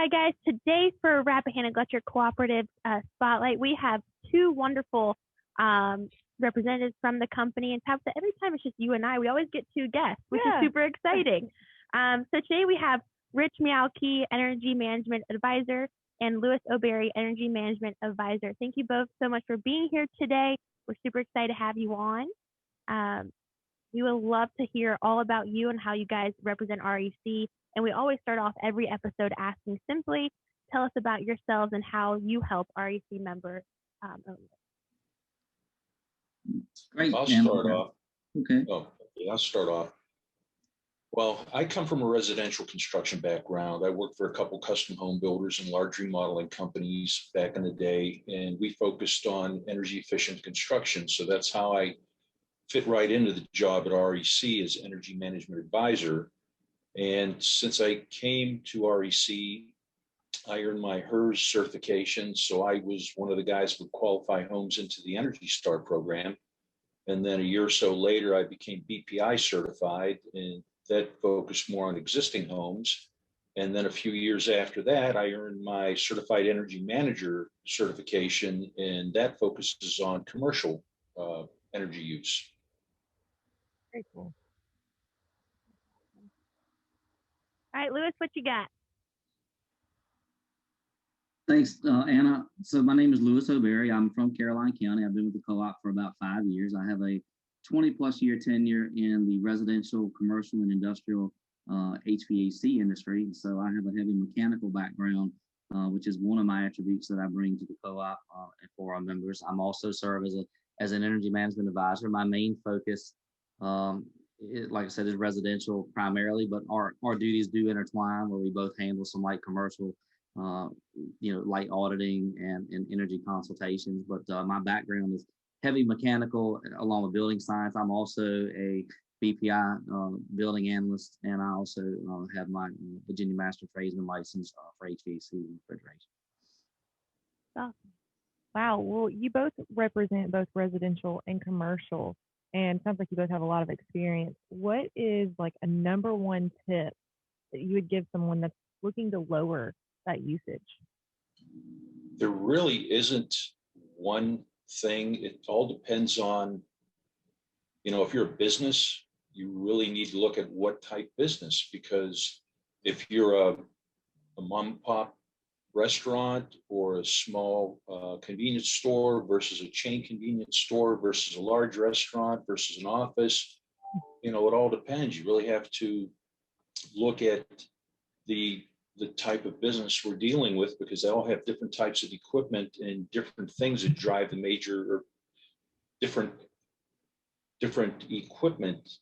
Hi, guys. Today for Rappahannock Electric Cooperative Spotlight, we have two wonderful representatives from the company. And Tabitha, every time it's just you and I, we always get two guests, which is super exciting. So today we have Rich Mialki, Energy Management Advisor, and Louis O'Berry, Energy Management Advisor. Thank you both so much for being here today. We're super excited to have you on. We would love to hear all about you and how you guys represent REC. And we always start off every episode asking simply, tell us about yourselves and how you help REC members. Great. I'll start off. Okay. I'll start off. Well, I come from a residential construction background. I worked for a couple custom home builders and large remodeling companies back in the day, and we focused on energy efficient construction. So that's how I fit right into the job at REC as Energy Management Advisor. And since I came to REC, I earned my HERS certification. So I was one of the guys who would qualify homes into the Energy Star program. And then a year or so later, I became BPI certified, and that focused more on existing homes. And then a few years after that, I earned my Certified Energy Manager certification, and that focuses on commercial energy use. Very cool. All right, Louis, what you got? Thanks, Anna. So my name is Louis O'Berry. I'm from Caroline County. I've been with the co-op for about 5 years. I have a 20-plus year tenure in the residential, commercial, and industrial HVAC industry. So I have a heavy mechanical background, which is one of my attributes that I bring to the co-op and for our members. I'm also serve as an energy management advisor. My main focus, like I said, is residential primarily, but our duties do intertwine, where we both handle some light commercial, light auditing and energy consultations. But my background is heavy mechanical along with building science. I'm also a BPI building analyst, and I also have my Virginia Master Tradesman license for HVAC and refrigeration. Awesome. Wow. Well, you both represent both residential and commercial, and sounds like you both have a lot of experience. What is like a number one tip that you would give someone that's looking to lower that usage? There really isn't one thing. It all depends on, if you're a business, you really need to look at what type business, because if you're a mom and pop restaurant or a small convenience store versus a chain convenience store versus a large restaurant versus an office, it all depends. You really have to look at the type of business we're dealing with, because they all have different types of equipment and different things that drive the major, or different equipment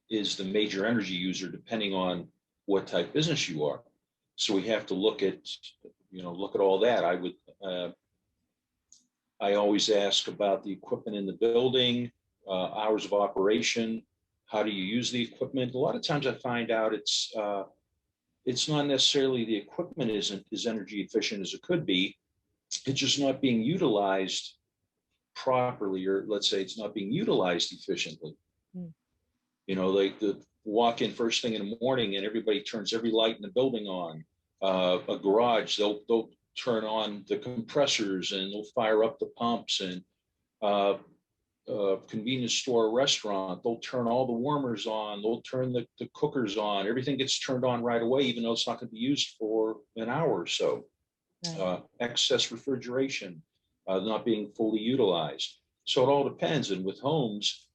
is the major energy user depending on what type of business you are. So we have to look at all that. I always ask about the equipment in the building, hours of operation, how do you use the equipment? A lot of times I find out it's not necessarily the equipment isn't as energy efficient as it could be. It's just not being utilized properly, or let's say it's not being utilized efficiently. Like the walk in first thing in the morning and everybody turns every light in the building on. A garage, they'll turn on the compressors and they'll fire up the pumps, and convenience store, restaurant, they'll turn all the warmers on, they'll turn the cookers on. Everything gets turned on right away, even though it's not going to be used for an hour or so. Right. Excess refrigeration, not being fully utilized. So it all depends. And with homes,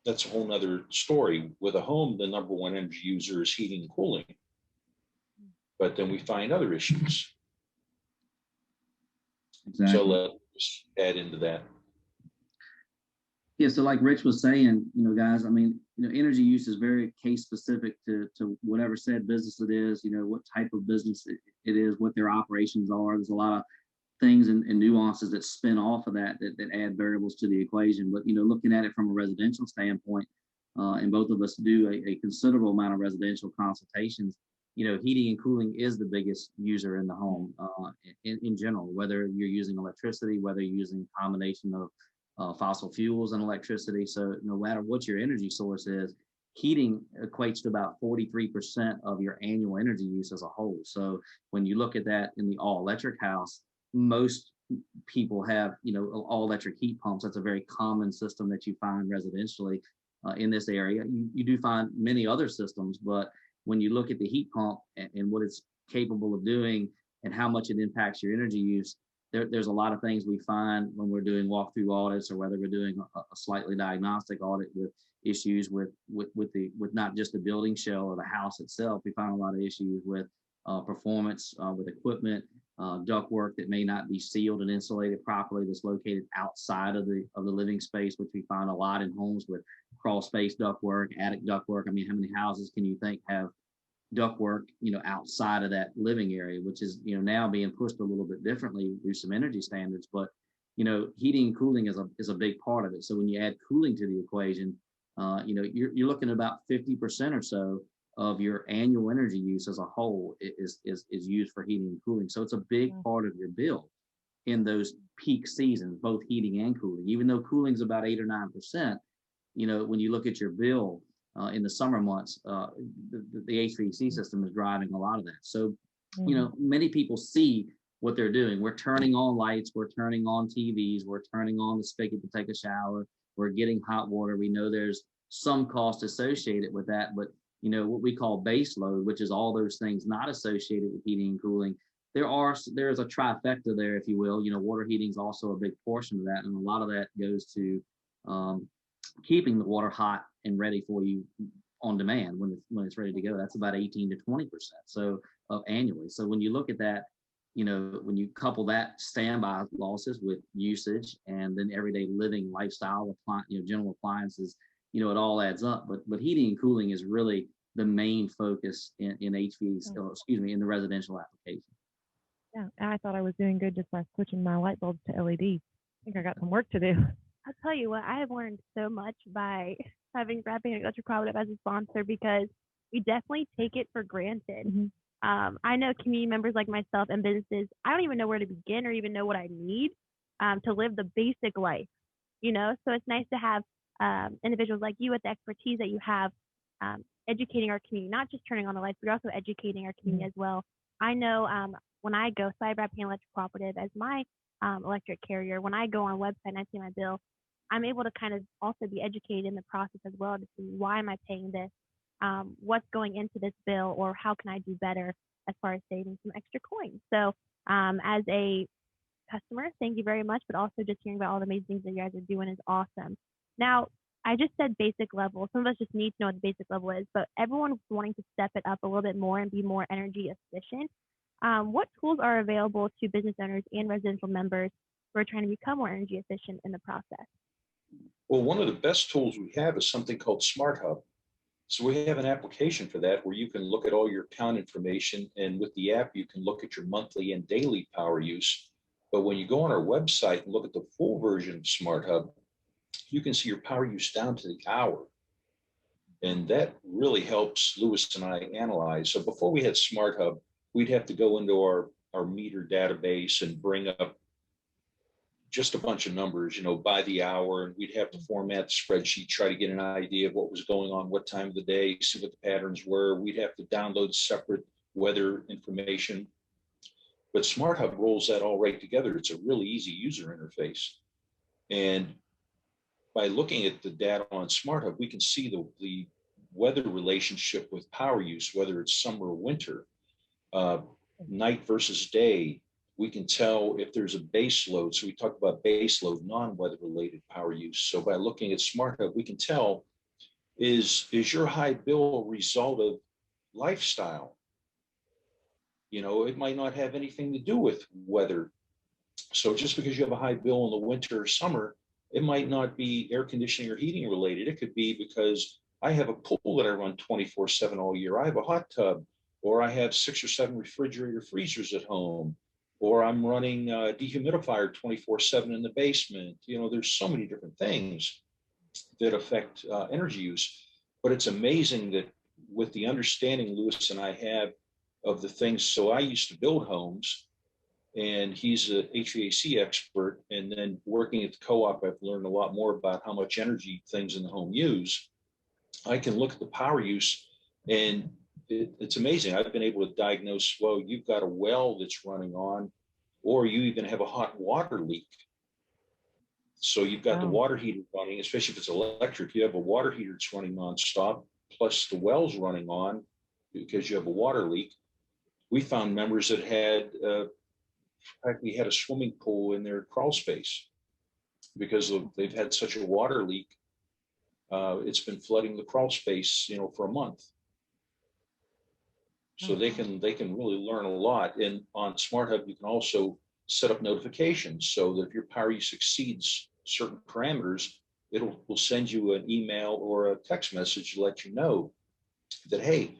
that's a whole nother story. With a home, the number one energy user is heating and cooling. But then we find other issues. Exactly. So let's add into that. Yeah, so like Rich was saying, guys, energy use is very case specific to whatever said business it is, what type of business it is, what their operations are. There's a lot of things and nuances that spin off of that add variables to the equation. But, looking at it from a residential standpoint, and both of us do a considerable amount of residential consultations, heating and cooling is the biggest user in the home in general, whether you're using electricity, whether you're using a combination of fossil fuels and electricity. So no matter what your energy source is, heating equates to about 43% of your annual energy use as a whole. So when you look at that in the all electric house, most people have, all electric heat pumps. That's a very common system that you find residentially in this area. You do find many other systems, but when you look at the heat pump and what it's capable of doing and how much it impacts your energy use, there's a lot of things we find when we're doing walkthrough audits, or whether we're doing a slightly diagnostic audit with issues with not just the building shell or the house itself. We find a lot of issues with performance with equipment, ductwork that may not be sealed and insulated properly, that's located outside of the living space, which we find a lot in homes with crawl space ductwork, attic ductwork. I mean, how many houses can you think have ductwork, outside of that living area, which is, now being pushed a little bit differently through some energy standards. But, heating and cooling is a big part of it. So when you add cooling to the equation, you're looking at about 50% or so of your annual energy use as a whole is used for heating and cooling. So it's a big part of your bill in those peak seasons, both heating and cooling. Even though cooling is about 8 or 9%, when you look at your bill, in the summer months, the HVAC system is driving a lot of that. So, many people see what they're doing. We're turning on lights, we're turning on TVs, we're turning on the spigot to take a shower, we're getting hot water. We know there's some cost associated with that, but what we call base load, which is all those things not associated with heating and cooling, there's a trifecta there, if you will. Water heating is also a big portion of that, and a lot of that goes to keeping the water hot and ready for you on demand when it's ready to go. That's about 18 to 20%. So annually. So when you look at that, when you couple that standby losses with usage and then everyday living lifestyle, general appliances, it all adds up. But heating and cooling is really the main focus in HVAC, in the residential application. Yeah, I thought I was doing good just by switching my light bulbs to LED. I think I got some work to do. I'll tell you what, I have learned so much by having Rappahannock Electric Cooperative as a sponsor, because we definitely take it for granted. Mm-hmm. I know community members like myself and businesses, I don't even know where to begin or even know what I need to live the basic life, So it's nice to have individuals like you with the expertise that you have, educating our community, not just turning on the lights, but also educating our community as well. I know when I go, so I have Rappahannock Electric Cooperative as my electric carrier. When I go on a website and I see my bill, I'm able to kind of also be educated in the process as well to see, why am I paying this? What's going into this bill, or how can I do better as far as saving some extra coins? So as a customer, thank you very much, but also just hearing about all the amazing things that you guys are doing is awesome. Now, I just said basic level. Some of us just need to know what the basic level is, but everyone's wanting to step it up a little bit more and be more energy efficient. What tools are available to business owners and residential members who are trying to become more energy efficient in the process? Well, one of the best tools we have is something called Smart Hub. So we have an application for that where you can look at all your account information, and with the app, you can look at your monthly and daily power use. But when you go on our website and look at the full version of Smart Hub, you can see your power use down to the hour. And that really helps Lewis and I analyze. So before we had Smart Hub, we'd have to go into our meter database and bring up just a bunch of numbers, by the hour, and we'd have to format the spreadsheet, try to get an idea of what was going on, what time of the day, see what the patterns were. We'd have to download separate weather information. But Smart Hub rolls that all right together. It's a really easy user interface. And by looking at the data on Smart Hub, we can see the weather relationship with power use, whether it's summer or winter, night versus day. We can tell if there's a base load. So we talked about base load, non-weather related power use. So by looking at Smart Hub, we can tell, is your high bill a result of lifestyle? It might not have anything to do with weather. So just because you have a high bill in the winter or summer, it might not be air conditioning or heating related. It could be because I have a pool that I run 24/7 all year. I have a hot tub, or I have 6 or 7 refrigerator freezers at home, or I'm running a dehumidifier 24/7 in the basement. There's so many different things that affect energy use. But it's amazing that with the understanding Lewis and I have of the things, so I used to build homes, and he's a HVAC expert. And then working at the co-op, I've learned a lot more about how much energy things in the home use. I can look at the power use, and it's amazing. I've been able to diagnose, well, you've got a well that's running on, or you even have a hot water leak. So you've got the water heater running, especially if it's electric. You have a water heater that's running nonstop, plus the well's running on because you have a water leak. We found members that had practically had a swimming pool in their crawl space because they've had such a water leak. It's been flooding the crawl space, for a month. So they can really learn a lot. And on Smart Hub, you can also set up notifications so that if your power use exceeds certain parameters, will send you an email or a text message to let you know that, hey,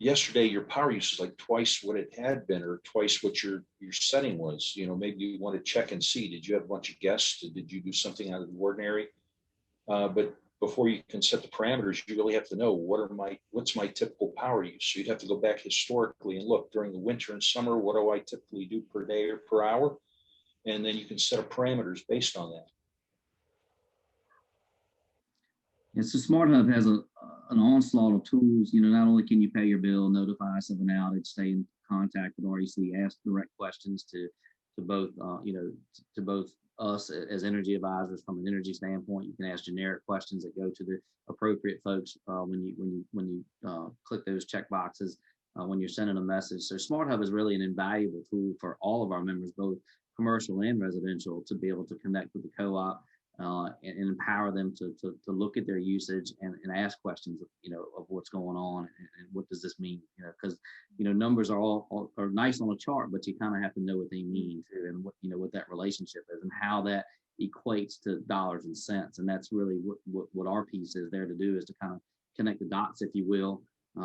yesterday your power use is like twice what it had been, or twice what your setting was. Maybe you want to check and see, did you have a bunch of guests? Did you do something out of the ordinary? But before you can set the parameters, you really have to know what's my typical power use. So you'd have to go back historically and look during the winter and summer, what do I typically do per day or per hour? And then you can set up parameters based on that. And so Smart Hub has an onslaught of tools. Not only can you pay your bill, notify us of an outage, stay in contact with REC, ask direct questions to both to both us as energy advisors from an energy standpoint. You can ask generic questions that go to the appropriate folks when you click those check boxes when you're sending a message. So Smart Hub is really an invaluable tool for all of our members, both commercial and residential, to be able to connect with the co-op and empower them to look at their usage and ask questions of what's going on and what does this mean, because numbers are all nice on a chart, but you kind of have to know what they mean too, and what that relationship is and how that equates to dollars and cents. And that's really what our piece is there to do, is to kind of connect the dots, if you will,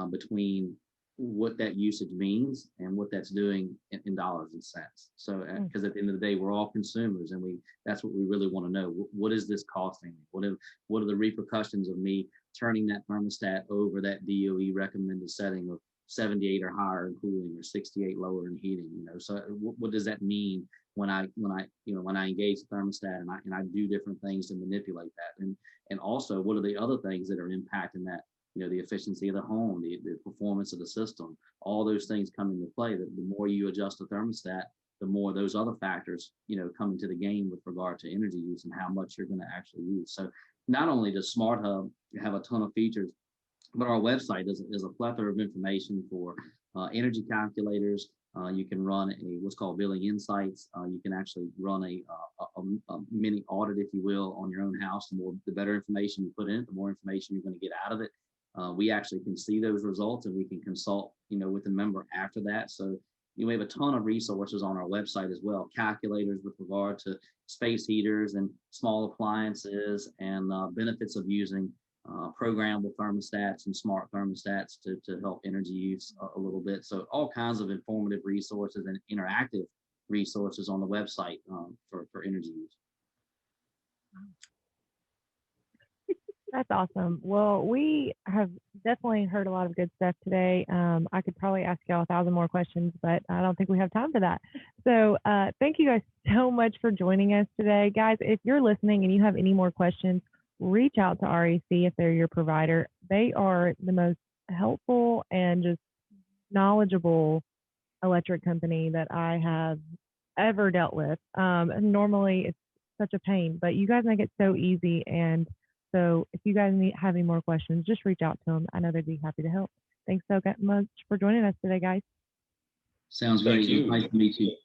between what that usage means and what that's doing in dollars and cents. So, because at the end of the day, we're all consumers, and that's what we really want to know. What is this costing me? What are the repercussions of me turning that thermostat over that DOE recommended setting of 78 or higher in cooling, or 68 lower in heating? So what does that mean when I engage the thermostat and I do different things to manipulate that? And also, what are the other things that are impacting that? The efficiency of the home, the performance of the system, all those things come into play. That the more you adjust the thermostat, the more those other factors, come into the game with regard to energy use and how much you're going to actually use. So not only does Smart Hub have a ton of features, but our website is a plethora of information for energy calculators. You can run what's called billing insights. You can actually run a mini audit, if you will, on your own house. The better information you put in it, the more information you're going to get out of it. We actually can see those results, and we can consult, with the member after that. So we have a ton of resources on our website as well, calculators with regard to space heaters and small appliances, and benefits of using programmable thermostats and smart thermostats to help energy use a little bit. So all kinds of informative resources and interactive resources on the website for energy use. That's awesome. Well, we have definitely heard a lot of good stuff today. I could probably ask y'all 1,000 more questions, but I don't think we have time for that. So thank you guys so much for joining us today. Guys, if you're listening and you have any more questions, reach out to REC if they're your provider. They are the most helpful and just knowledgeable electric company that I have ever dealt with. And normally it's such a pain, but you guys make it so easy. And so if you guys have any more questions, just reach out to them. I know they'd be happy to help. Thanks so much for joining us today, guys. Sounds great. Nice to meet you.